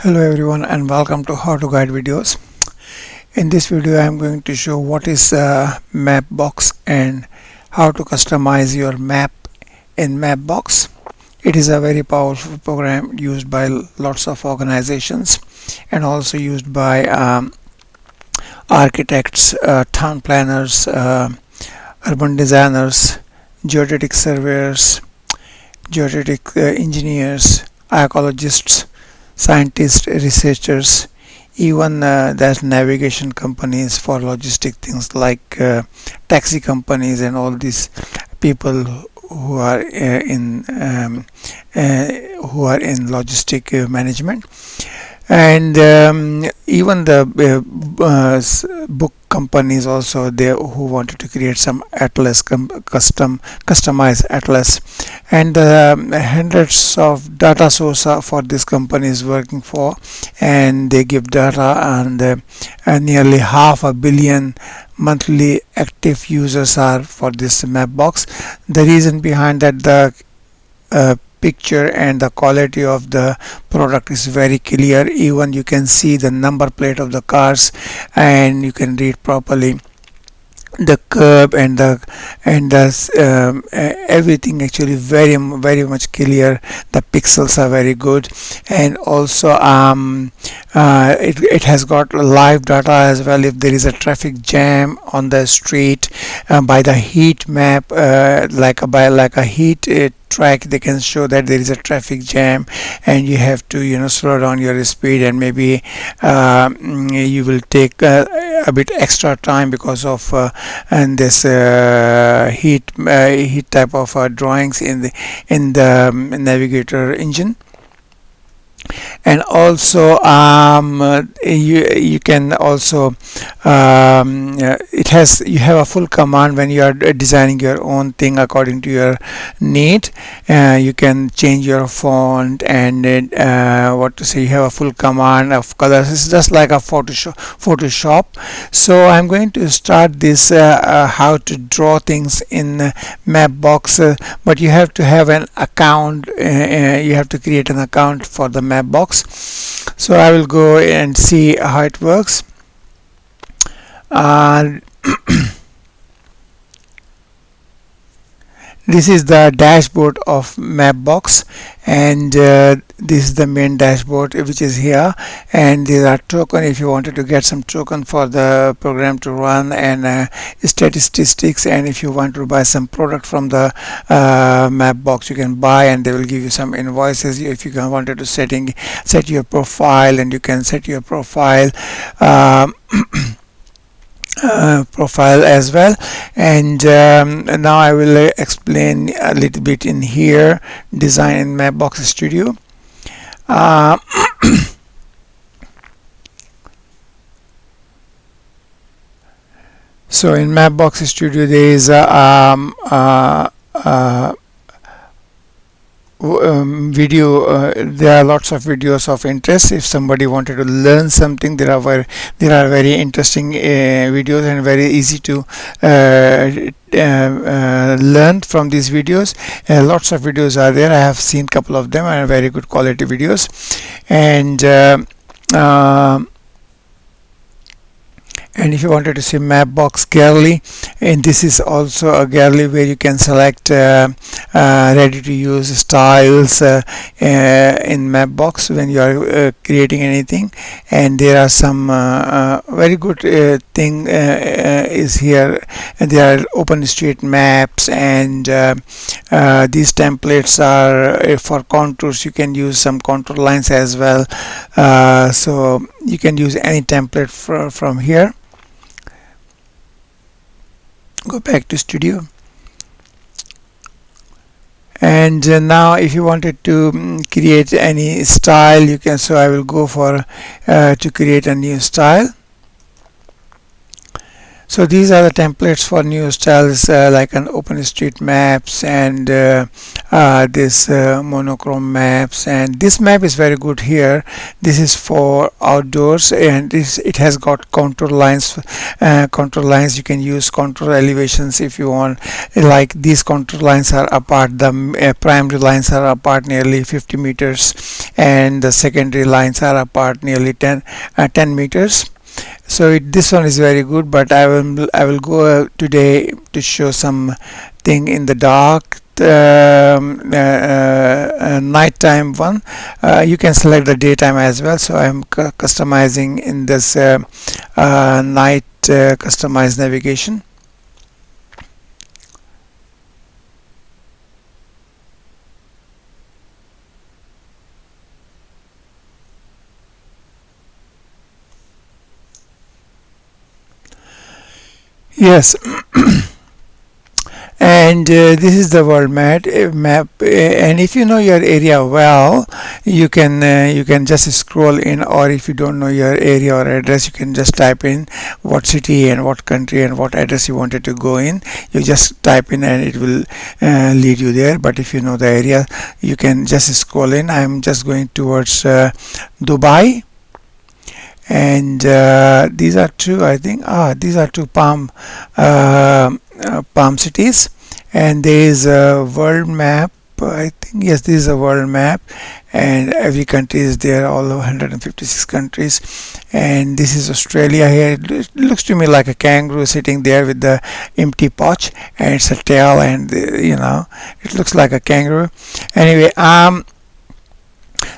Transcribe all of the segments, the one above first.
Hello everyone and welcome to How to Guide videos. In this video I am going to show what is Mapbox and how to customize your map in Mapbox. It is a very powerful program used by lots of organizations and also used by architects, town planners, urban designers, geodetic surveyors, geodetic engineers, archaeologists, scientists, researchers, even there's navigation companies for logistic things like taxi companies and all these people who are in logistic management, and even the book companies also there who wanted to create some atlas customized atlas, and hundreds of data sources for this company is working for, and they give data, and nearly 500 million monthly active users are for this Mapbox. The reason behind that, the picture and the quality of the product is very clear. Even you can see the number plate of the cars and you can read properly the curb and the everything actually very much clear. The pixels are very good, and also it has got live data as well. If there is a traffic jam on the street, by the heat map, like a heat track, they can show that there is a traffic jam and you have to slow down your speed, and maybe you will take a bit extra time because of and this heat type of drawings in the navigator engine. And also you can also you have a full command when you are designing your own thing according to your need. You can change your font and what to say, you have a full command of colors. It's just like a Photoshop. So I'm going to start this how to draw things in Mapbox, but you have to have an account. You have to create an account for the Mapbox. So I will go and see how it works. This is the dashboard of Mapbox, and this is the main dashboard which is here, and there are token if you wanted to get some token for the program to run, and statistics, and if you want to buy some product from the Mapbox you can buy, and they will give you some invoices. If you wanted to set your profile, and you can set your profile profile as well. And now I will explain a little bit in here, design in Mapbox Studio. So in Mapbox Studio there is a video. There are lots of videos of interest. If somebody wanted to learn something, there are very interesting videos, and very easy to learn from these videos. Lots of videos are there. I have seen a couple of them, and very good quality videos. And if you wanted to see Mapbox gallery, and this is also a gallery where you can select ready to use styles in Mapbox when you are creating anything. And there are some very good thing is here, and there are OpenStreetMaps, and these templates are for contours. You can use some contour lines as well, so you can use any template from here. Go back to Studio, and now if you wanted to create any style, you can. So I will go for to create a new style. So these are the templates for new styles like an OpenStreetMaps and this monochrome maps. And this map is very good here. This is for outdoors, and it has got contour lines. Contour lines, you can use contour elevations if you want. Like these contour lines are apart. The primary lines are apart nearly 50 meters, and the secondary lines are apart nearly 10 meters. So this one is very good, but I will go today to show some thing in the dark nighttime one. You can select the daytime as well, so I'm customizing in this night customized navigation. Yes. And this is the world map, and if you know your area well, you can just scroll in, or if you don't know your area or address, you can just type in what city and what country and what address you wanted to go in. You just type in and it will lead you there. But if you know the area, you can just scroll in. I'm just going towards Dubai, and these are two, I think, these are two palm cities, and there is a world map. I think, yes, this is a world map, and every country is there, all of 156 countries. And this is Australia here. It looks to me like a kangaroo sitting there with the empty pouch, and it's a tail, and it looks like a kangaroo. Anyway,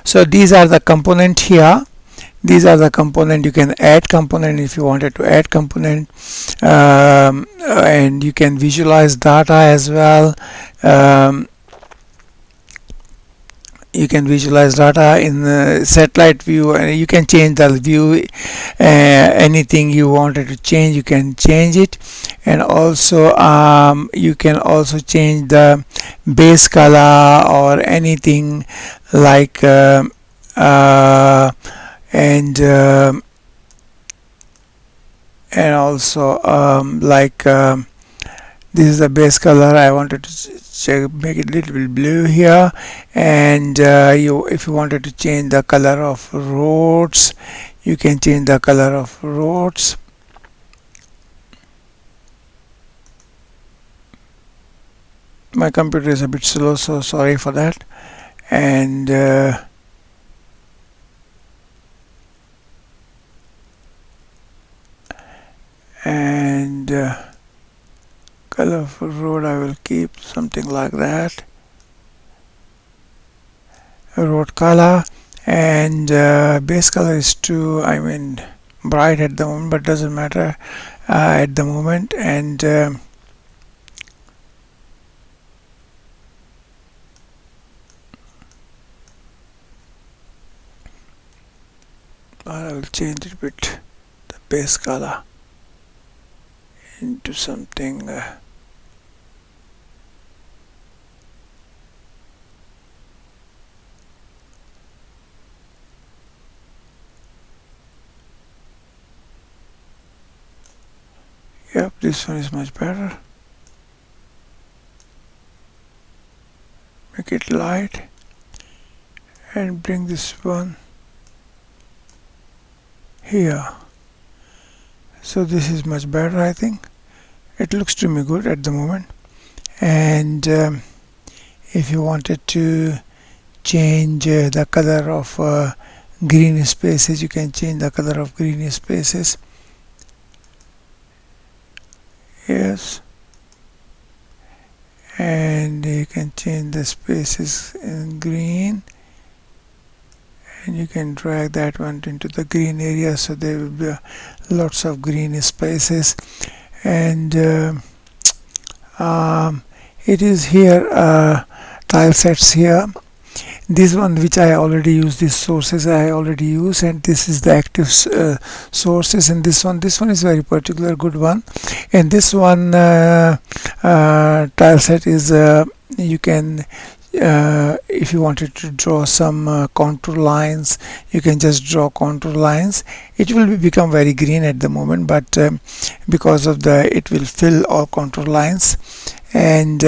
so these are the component here. These are the component. You can add component if you wanted to add component, and you can visualize data as well. You can visualize data in the satellite view, and you can change the view. Anything you wanted to change, you can change it. And also you can also change the base color or anything like and also this is the base color. I wanted to make it a little bit blue here, and if you wanted to change the color of roads, you can change the color of roads. My computer is a bit slow, so sorry for that. And color of road, I will keep something like that, road color. And base color is too, bright at the moment, but doesn't matter at the moment. And I will change it with the base color into something yep, this one is much better. Make it light and bring this one here. So this is much better, I think. It looks to me good at the moment. And if you wanted to change the color of green spaces, you can change the color of green spaces. Yes, and you can change the spaces in green, and you can drag that one into the green area, so there will be lots of green spaces. And it is here tile sets here. This one which I already use, these sources I already use, and this is the active sources. And this one is very particular good one. And this one tile set is you can if you wanted to draw some contour lines, you can just draw contour lines. It will become very green at the moment, but because of the it will fill all contour lines. And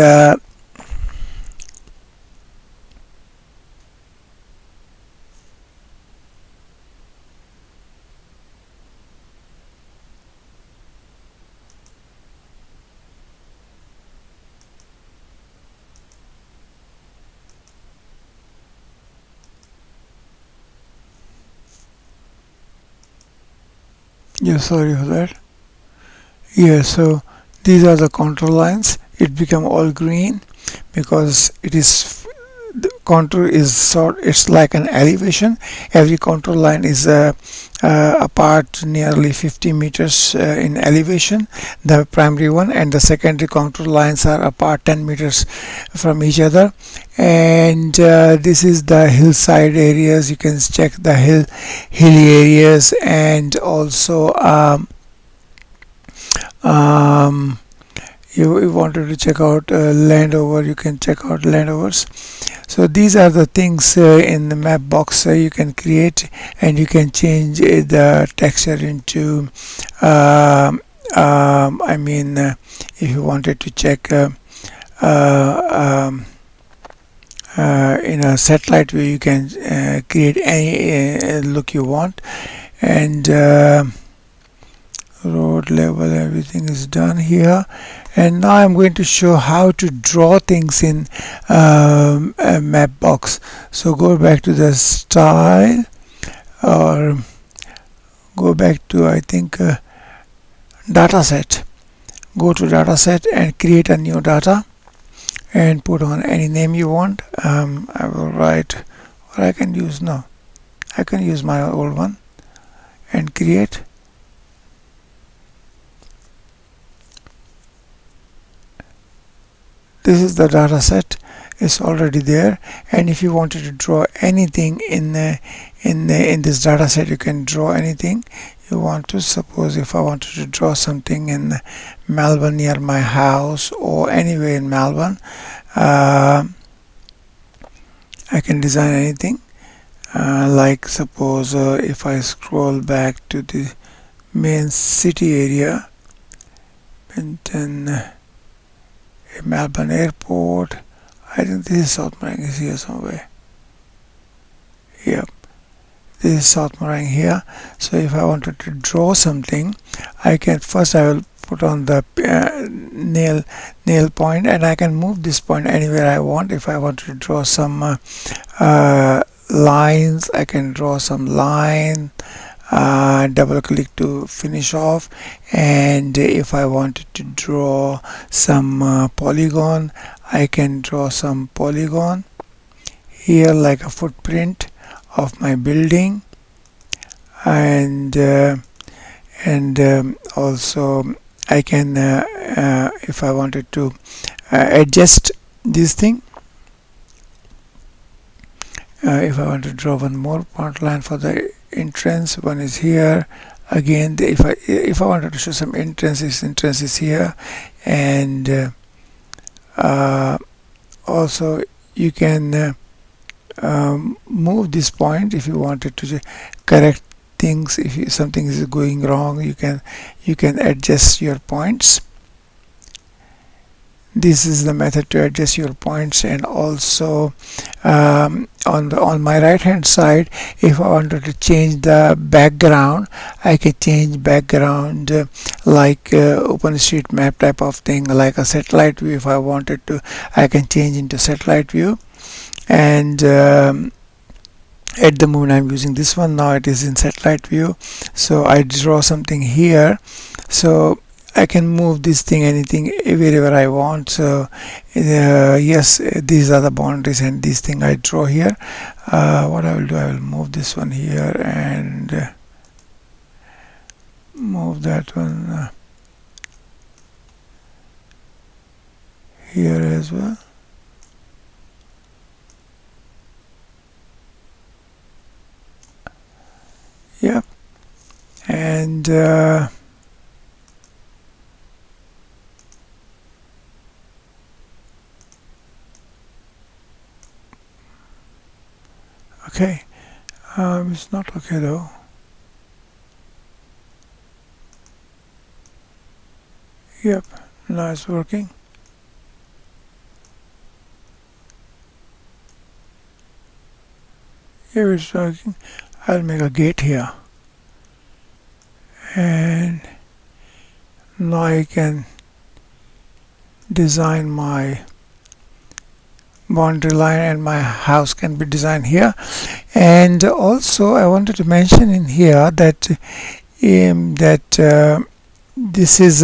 yeah, sorry for that. Yeah, so these are the contour lines. It become all green because it is the contour is sort, it's like an elevation. Every contour line is apart nearly 50 meters in elevation, the primary one, and the secondary contour lines are apart 10 meters from each other. And this is the hillside areas. You can check the hilly areas, and also um, you wanted to check out landover, you can check out landovers. So these are the things in the Mapbox you can create, and you can change the texture into I mean, if you wanted to check uh, um, in a satellite view, you can create any look you want. And road level, everything is done here. And now I'm going to show how to draw things in a Mapbox. So go back to the style, or go back to, I think, dataset. Go to dataset and create a new data and put on any name you want. I will write, or I can use, no, I can use my old one and create. This is the data set. It's already there, and if you wanted to draw anything in this data set, you can draw anything you want to. Suppose if I wanted to draw something in Melbourne near my house, or anywhere in Melbourne, I can design anything. Like suppose if I scroll back to the main city area, and then Melbourne Airport. I think this is South Morang is here somewhere. Yep, this is South Morang here. So if I wanted to draw something, I can first, I will put on the nail point, and I can move this point anywhere I want. If I want to draw some lines, I can draw some line. Double click to finish off. And if I wanted to draw some polygon, I can draw some polygon here, like a footprint of my building. And also I can if I wanted to adjust this thing, if I want to draw one more point line for the entrance, one is here. Again, if I wanted to show some entrance is here. And also you can move this point if you wanted to correct things. If something is going wrong, you can adjust your points. This is the method to adjust your points. And also on my right hand side, if I wanted to change the background, I can change background like OpenStreetMap type of thing, like a satellite view. If I wanted to, I can change into satellite view. And at the moment I'm using this one. Now it is in satellite view, so I draw something here. So I can move this thing anything wherever I want. So yes, these are the boundaries, and this thing I draw here. What I will do, I will move this one here, and move that one here as well. Yep. And Okay, it's not okay though. Yep, now it's working. Here it's working. I'll make a gate here, and now I can design my boundary line, and my house can be designed here. And also I wanted to mention in here that this is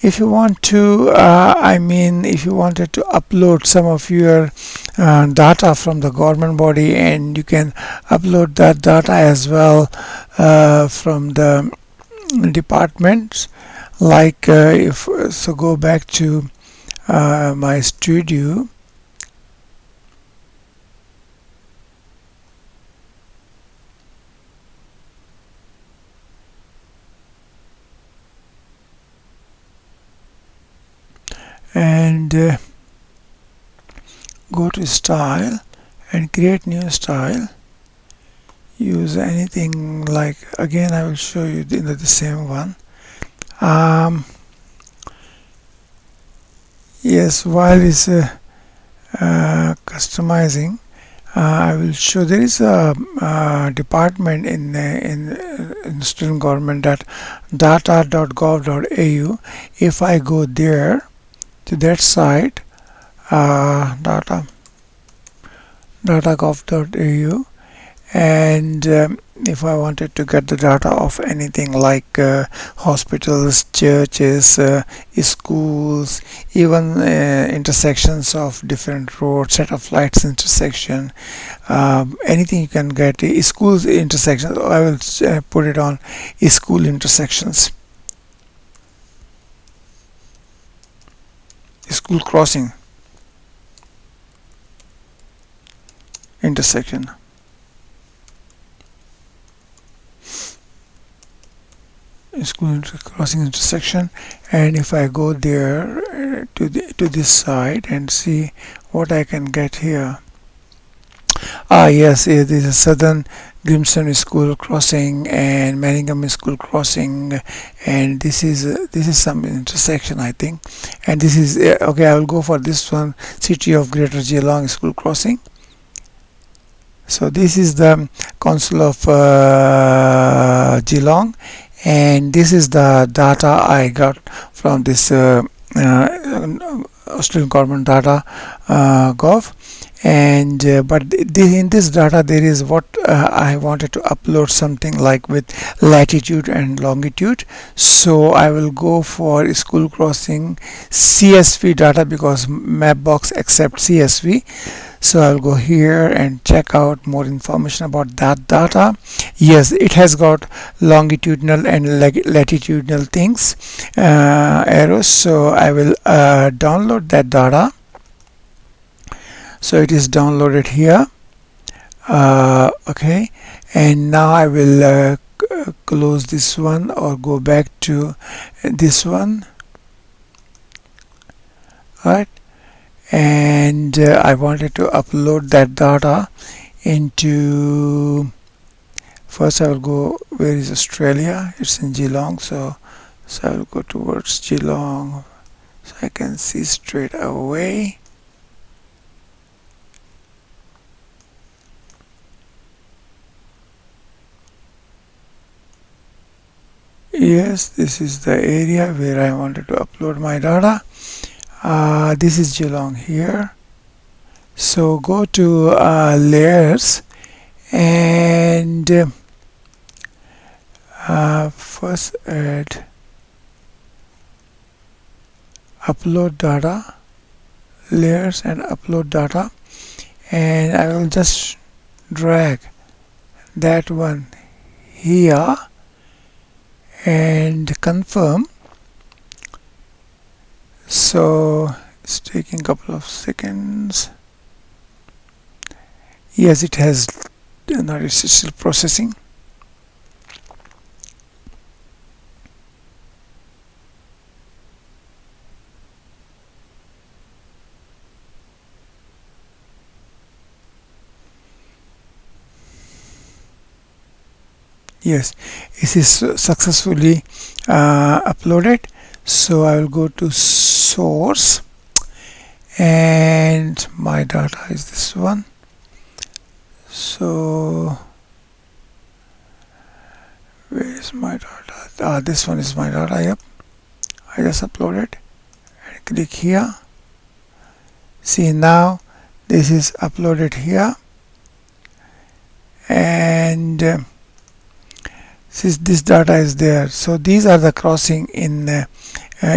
if you want to if you wanted to upload some of your data from the government body, and you can upload that data as well from the departments, like if so go back to my studio, and go to style and create new style. Use anything, like again I will show you the same one. Yes, while it's customizing, I will show there is a department in student government, that data.gov.au. If I go there to that site, data.gov.au, and if I wanted to get the data of anything like hospitals, churches, schools, even intersections of different roads, set of lights intersection, anything you can get, schools intersections, I will put it on school intersections, school crossing intersection. School crossing intersection, and if I go there to this side and see what I can get here. Yes, this is Southern Grimstone School crossing and Manningham School crossing, and this is some intersection, I think, and this is okay. I will go for this one, City of Greater Geelong School crossing. So this is the Council of Geelong, and this is the data I got from this Australian government data gov. And but in this data there is what I wanted to upload, something like with latitude and longitude. So I will go for school crossing CSV data, because Mapbox accepts CSV. So I'll go here and check out more information about that data. Yes, it has got longitudinal and latitudinal things, arrows. So I will download that data. So it is downloaded here. Okay, and now I will close this one or go back to this one. Right, and I wanted to upload that data into, first I will go, where is Australia? It's in Geelong, so I will go towards Geelong so I can see straight away. Yes, this is the area where I wanted to upload my data. This is Geelong here. So go to layers, and first add upload data, layers and upload data, and I will just drag that one here and confirm. So it's taking a couple of seconds. Yes, it has, now it's still processing. Yes, this is successfully uploaded. So I will go to source, and my data is this one. So where is my data? This one is my data. Yep, I just uploaded, and click here. See, now this is uploaded here, and since this data is there, so these are the crossing in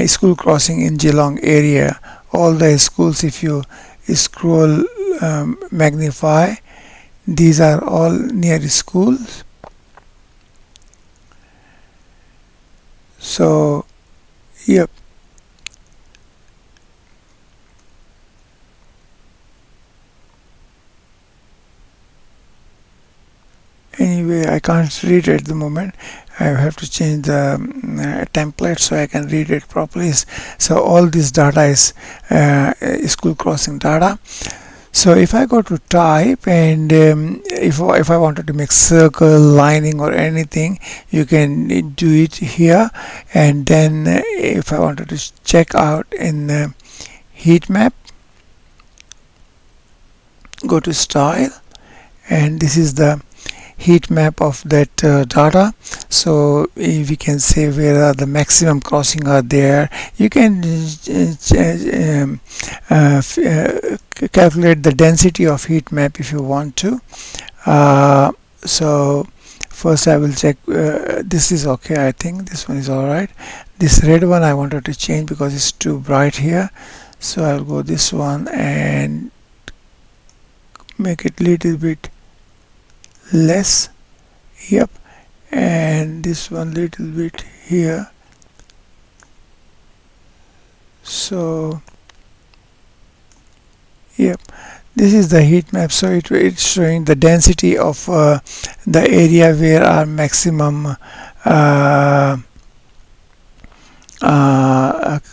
school crossing in Geelong area. All the schools, if you scroll, magnify, these are all near schools. So yep, anyway, I can't read it at the moment. I have to change the template so I can read it properly. So all this data is school crossing data. So if I go to type, and if I wanted to make circle, lining, or anything, you can do it here. And then if I wanted to check out in heat map, go to style, and this is the heat map of that data. So we can say where are the maximum crossing are there. You can calculate the density of heat map if you want to. So first I will check, this is okay. I think this one is alright. This red one I wanted to change because it's too bright here, so I'll go this one and make it little bit less. Yep, and this one little bit here. So yep, this is the heat map. So it's showing the density of the area where our maximum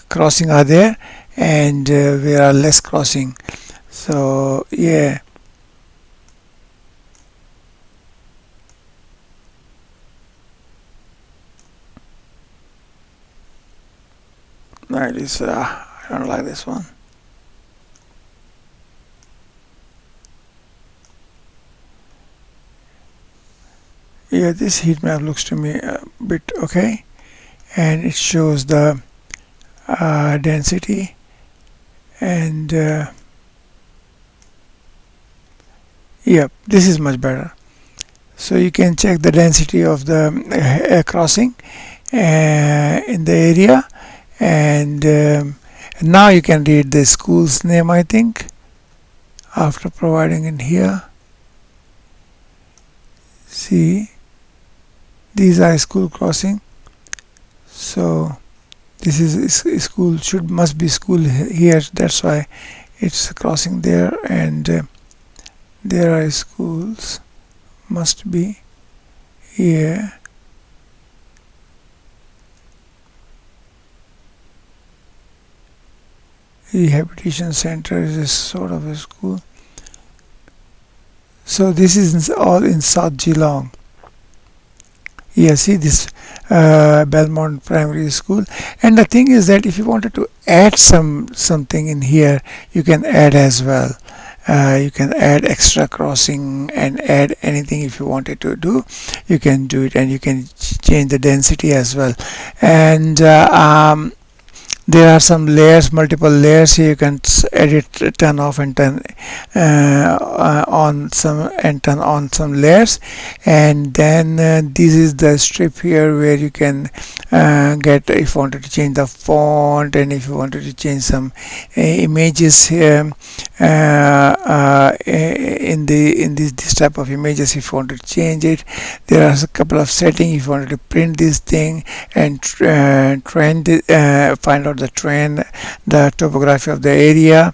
crossing are there, and where are less crossing. So yeah, that is I don't like this one. Yeah, this heat map looks to me a bit okay, and it shows the density, and yep, this is much better. So you can check the density of the crossing in the area, and now you can read the school's name, I think, after providing in here. See, these are school crossing. So this is school, must be school here, that's why it's crossing there, and there are schools, must be here. Rehabilitation center is a sort of a school. So this is all in South Geelong. Yeah, see this Belmont Primary School. And the thing is that if you wanted to add something in here, you can add as well. You can add extra crossing and add anything. If you wanted to do, you can do it, and you can change the density as well. And there are some layers, multiple layers here. You can edit, turn off and turn on some, and turn on some layers. And then this is the strip here where you can get, if you wanted to change the font, and if you wanted to change some images here in this type of images. If you want to change it, there are a couple of settings. If you wanted to print this thing and trend find out the trend, the topography of the area,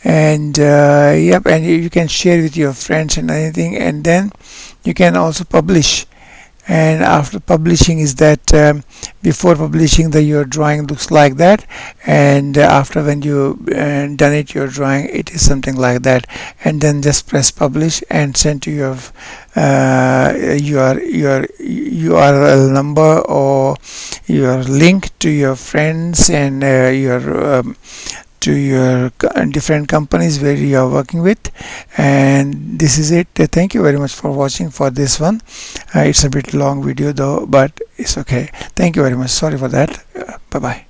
and yep, and you can share with your friends and anything. And then you can also publish And after publishing is that before publishing your drawing looks like that, and after when you done it, your drawing, it is something like that. And then just press publish and send to your URL number or your link to your friends and your to your different companies where you are working with. And this is it. Thank you very much for watching for this one. It's a bit long video though, but it's okay. Thank you very much. Sorry for that. Bye bye.